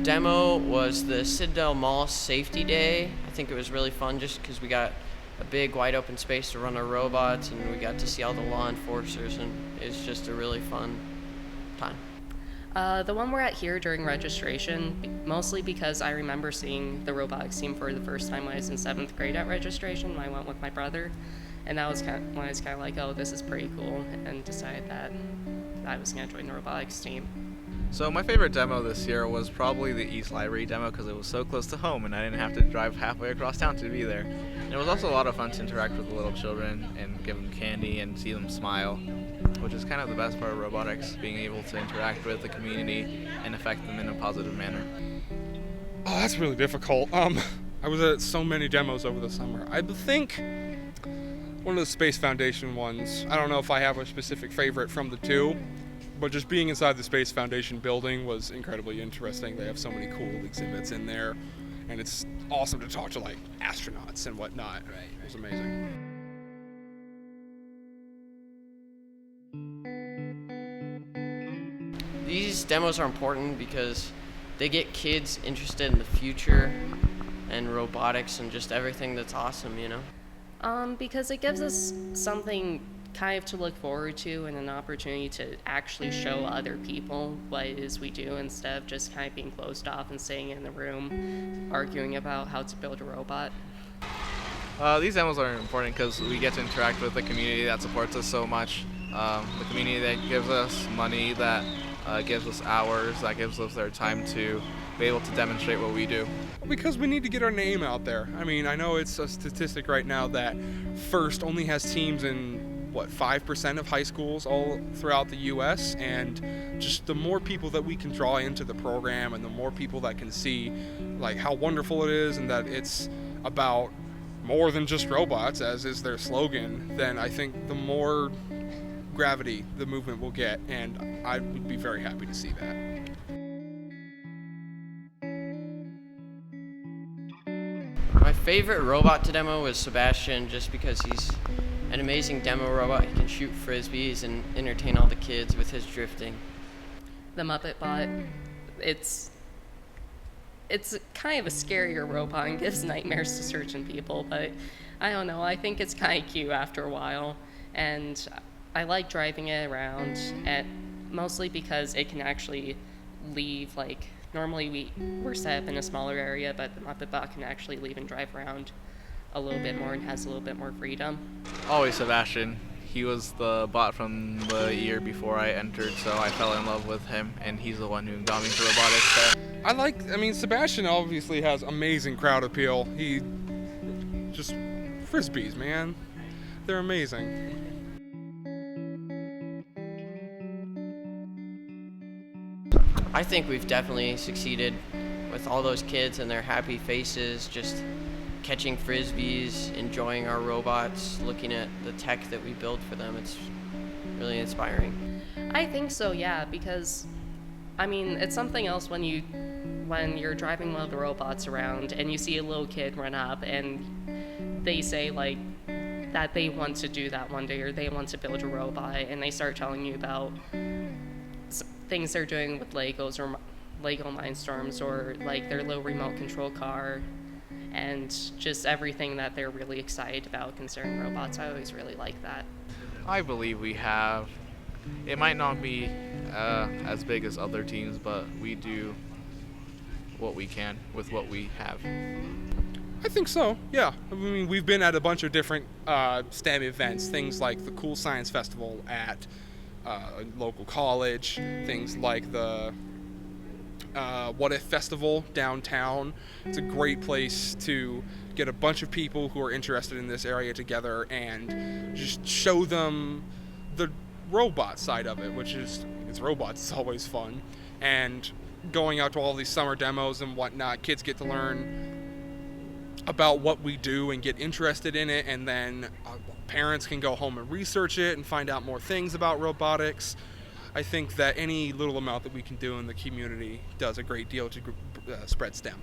demo was the Citadel Mall Safety Day. I think it was really fun just because we got a big wide open space to run our robots and we got to see all the law enforcers, and it's just a really fun time. The one we're at here during registration, mostly because I remember seeing the robotics team for the first time when I was in 7th grade at registration when I went with my brother. And that was when I was kind of like, oh, this is pretty cool, and decided that I was going to join the robotics team. So my favorite demo this year was probably the East Library demo because it was so close to home and I didn't have to drive halfway across town to be there. And it was also a lot of fun to interact with the little children and give them candy and see them smile, which is kind of the best part of robotics, being able to interact with the community and affect them in a positive manner. Oh, that's really difficult. I was at so many demos over the summer. I think one of the Space Foundation ones, I don't know if I have a specific favorite from the two, but just being inside the Space Foundation building was incredibly interesting. They have so many cool exhibits in there, and it's awesome to talk to like astronauts and whatnot. Right. It was amazing. These demos are important because they get kids interested in the future and robotics and just everything that's awesome, you know? Because it gives us something kind of to look forward to and an opportunity to actually show other people what it is we do instead of just kind of being closed off and sitting in the room arguing about how to build a robot. These demos are important because we get to interact with the community that supports us so much. The community that gives us money, that gives us hours, that gives us their time to be able to demonstrate what we do. Because we need to get our name out there. I mean, I know it's a statistic right now that FIRST only has teams in 5% of high schools all throughout the U.S., and just the more people that we can draw into the program and the more people that can see like how wonderful it is and that it's about more than just robots, as is their slogan, then I think the more gravity the movement will get, and I would be very happy to see that. My favorite robot to demo was Sebastian, just because he's an amazing demo robot. He can shoot frisbees and entertain all the kids with his drifting. The Muppet Bot, it's kind of a scarier robot and gives nightmares to certain people, but I don't know, I think it's kind of cute after a while, and I like driving it around, and mostly because it can actually leave, like, normally we're set up in a smaller area, but the Muppet Bot can actually leave and drive around a little bit more and has a little bit more freedom. Always Sebastian. He was the bot from the year before I entered, so I fell in love with him, and he's the one who got me into robotics. Sebastian obviously has amazing crowd appeal. He just, frisbees, man. They're amazing. I think we've definitely succeeded with all those kids and their happy faces, just catching frisbees, enjoying our robots, looking at the tech that we build for them. It's really inspiring. I think so, yeah, because I mean, it's something else when you're driving one of the robots around and you see a little kid run up and they say like that they want to do that one day or they want to build a robot, and they start telling you about things they're doing with Legos or Lego Mindstorms or like their little remote control car and just everything that they're really excited about concerning robots. I always really like that. I believe we have. It might not be as big as other teams, but we do what we can with what we have. I think so, yeah. I mean, we've been at a bunch of different STEM events, things like the Cool Science Festival at a local college, things like the What If Festival downtown. It's a great place to get a bunch of people who are interested in this area together and just show them the robot side of it, which is, it's robots, it's always fun. And going out to all these summer demos and whatnot, kids get to learn about what we do and get interested in it, and then parents can go home and research it and find out more things about robotics. I think that any little amount that we can do in the community does a great deal to spread STEM.